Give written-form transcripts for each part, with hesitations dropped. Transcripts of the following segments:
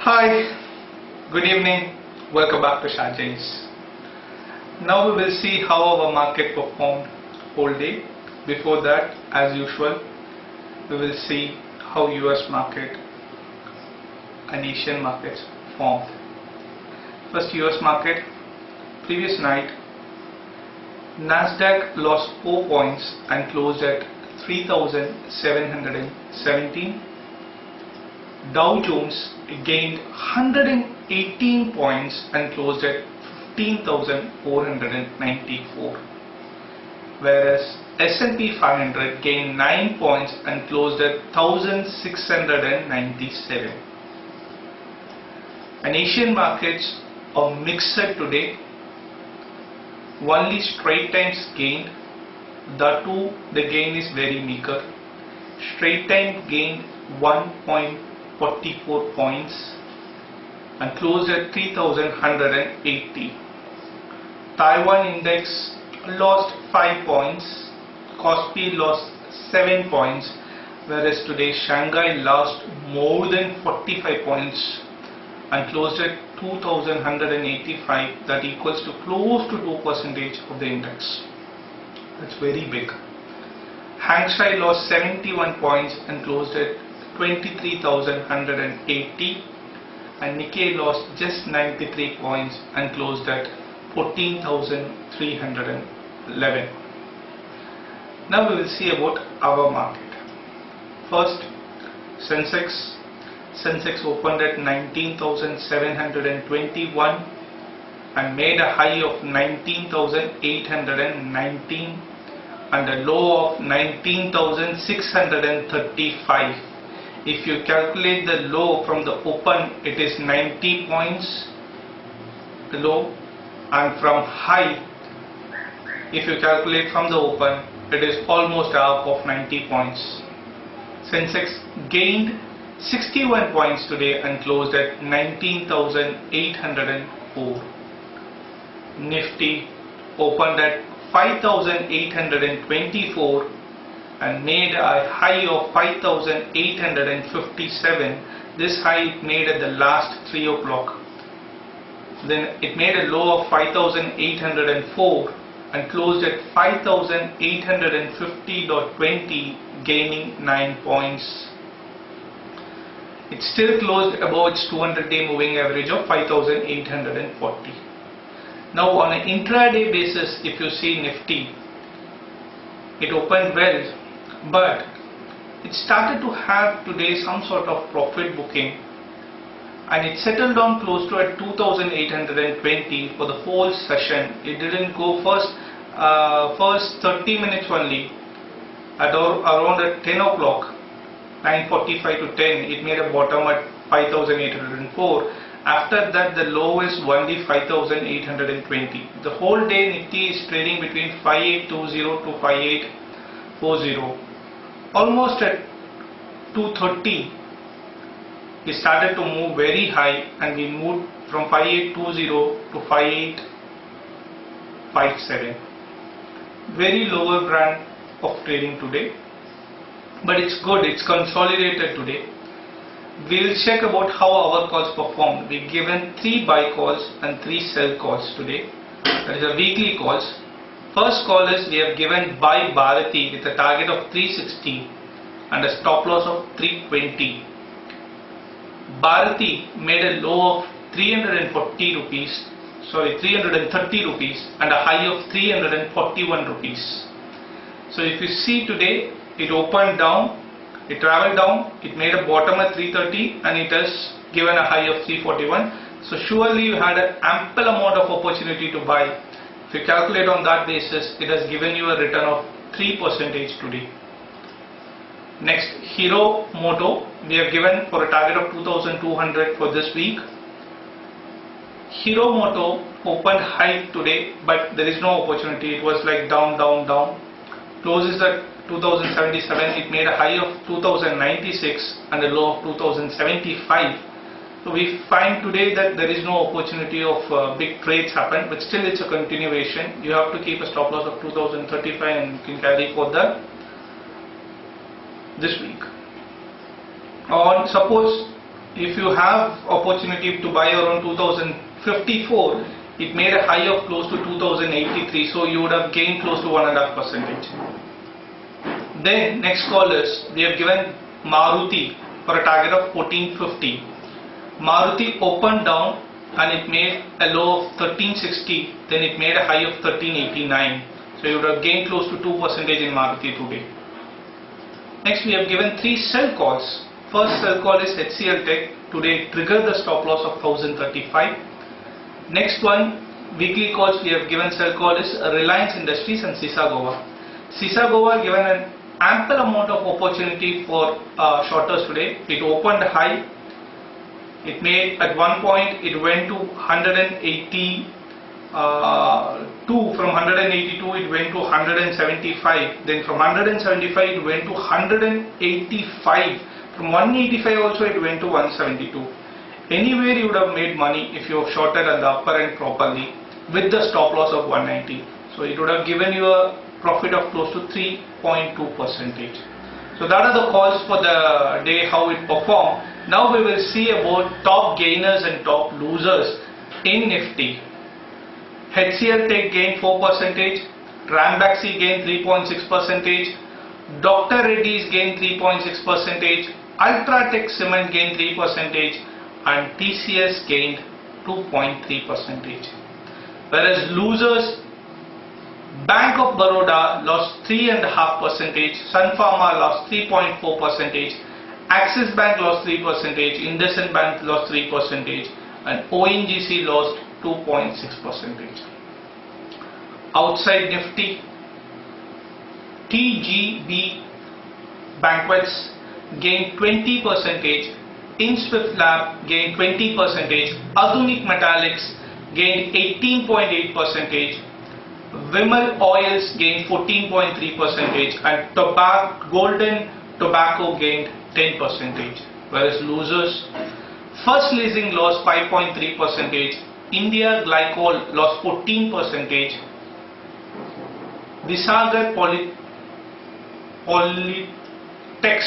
Hi, good evening, welcome back to sharegiants. Now we will see how our market performed whole day. Before that, as usual, we will see how US market and Asian markets formed. First, US market. Previous night, Nasdaq lost 4 points and closed at 3,717. Dow Jones gained 118 points and closed at 15,494, whereas S&P 500 gained 9 points and closed at 1,697. And Asian markets are mixed today. Only Straits Times gained, that too the gain is very meager. Straits Times gained 1.44 points and closed at 3,180. Taiwan index lost 5 points, Kospi lost 7 points, whereas today Shanghai lost more than 45 points and closed at 2,185, that equals to close to 2% of the index. That's very big. Hang Seng lost 71 points and closed at 23,180, and Nikkei lost just 93 points and closed at 14,311. Now we will see about our market. First, Sensex opened at 19,721 and made a high of 19,819 and a low of 19,635. If you calculate the low from the open, it is 90 points the low, and from high, if you calculate from the open, it is almost half of 90 points. Sensex gained 61 points today and closed at 19,804. Nifty opened at 5,824 and made a high of 5,857. This high it made at the last 3 o'clock. Then it made a low of 5,804 and closed at 5,850.20, gaining 9 points. It still closed above its 200-day moving average of 5,840. Now on an intraday basis, if you see Nifty, it opened well, but it started to have today some sort of profit booking, and it settled down close to at 2,820 for the whole session. It didn't go first 30 minutes only at around at 10 o'clock, 9:45 to 10, it made a bottom at 5,804. After that, the low is only 5,820. The whole day Nifty is trading between 5,820 to 5,840. Almost at 2:30, we started to move very high, and we moved from 5,820 to 5,857. Very lower brand of trading today, but it's good, it's consolidated today. We'll check about how our calls performed. We've given 3 buy calls and 3 sell calls today. That is a weekly calls. First call is we have given buy Bharati with a target of 360 and a stop loss of 320. Bharati made a low of 330 rupees and a high of 341 rupees. So if you see today, it opened down, it traveled down, it made a bottom at 330 and it has given a high of 341. So surely you had an ample amount of opportunity to buy. If you calculate on that basis, it has given you a return of 3% today. Next, Hero Moto, we have given for a target of 2,200 for this week. Hero Moto opened high today, but there is no opportunity. It was like down. Closes at 2,077. It made a high of 2,096 and a low of 2,075. So we find today that there is no opportunity of big trades happen, but still it's a continuation. You have to keep a stop loss of 2,035 and you can carry for this week. Or suppose if you have opportunity to buy around 2054, it made a high of close to 2083, so you would have gained close to 1.5%. Then next call is, we have given Maruti for a target of 1450. Maruti opened down and it made a low of 1360, then it made a high of 1389. So you would have gained close to 2% in Maruti today. Next we have given 3 sell calls. First sell call is HCL Tech. Today triggered the stop loss of 1035. Next one, weekly calls we have given sell call is Reliance Industries and Sisagova. Sisagova given an ample amount of opportunity for shorters today. It opened high. It made at one point it went to 182. From 182 it went to 175. Then from 175 it went to 185. From 185 also it went to 172. Anywhere you would have made money if you have shorted at the upper end properly with the stop loss of 190. So it would have given you a profit of close to 3.2%. So that are the calls for the day, how it performed. Now we will see about top gainers and top losers in Nifty. HCL Tech gained 4%, Ranbaxy gained 3.6%, Dr. Reddy's gained 3.6%, Ultratech Cement gained 3%, and TCS gained 2.3%. Whereas losers, Bank of Baroda lost 3.5%, Sun Pharma lost 3.4%, Axis Bank lost 3%, IndusInd Bank lost 3%, and ONGC lost 2.6%. Outside Nifty, TGB Banquets gained 20%, InSwift Lab gained 20%, Adhunik Metallics gained 18.8%, Vimal Oils gained 14.3%, and Golden Tobacco gained 10%. Whereas losers, First Leasing lost 5.3%, India Glycol lost 14%, Visagar Polytex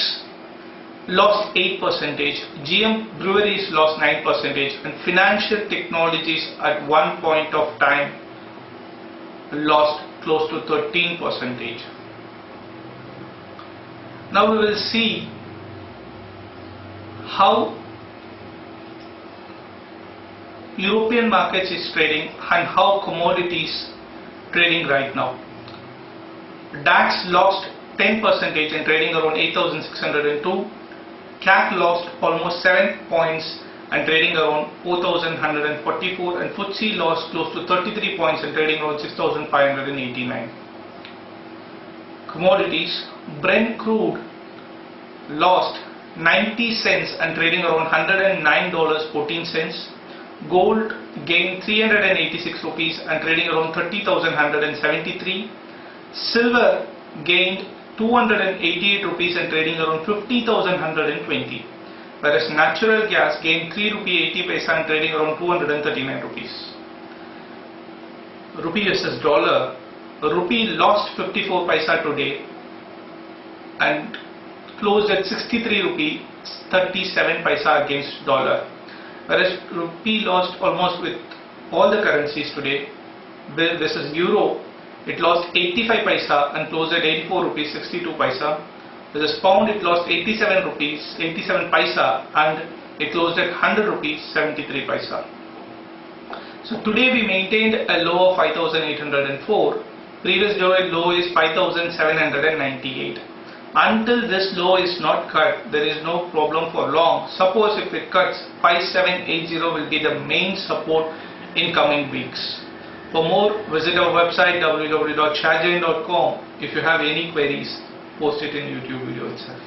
lost 8%, GM Breweries lost 9%, and Financial Technologies at one point of time lost close to 13%. Now we will see how European markets is trading and how commodities trading right now. DAX lost 10% and trading around 8,602. CAC lost almost 7 points and trading around 4,144, and FTSE lost close to 33 points and trading around 6,589. Commodities, Brent crude lost 90 cents and trading around $109.14. Gold gained 386 rupees and trading around 30,173. Silver gained 288 rupees and trading around 50,120. Whereas natural gas gained 3 rupee 80 paisa and trading around 239 rupees. Rupee versus dollar. Rupee lost 54 paisa today and closed at 63 rupee 37 paisa against dollar. Whereas rupee lost almost with all the currencies today. Versus euro, it lost 85 paisa and closed at 84 rupees 62 paisa. Versus pound, it lost 87 paisa and it closed at 100 rupees 73 paisa. So today we maintained a low of 5,804. Previous low is 5,798. Until this low is not cut, there is no problem for long. Suppose if it cuts, 5780 will be the main support in coming weeks. For more, visit our website www.sharegiant.com. If you have any queries, post it in YouTube video itself.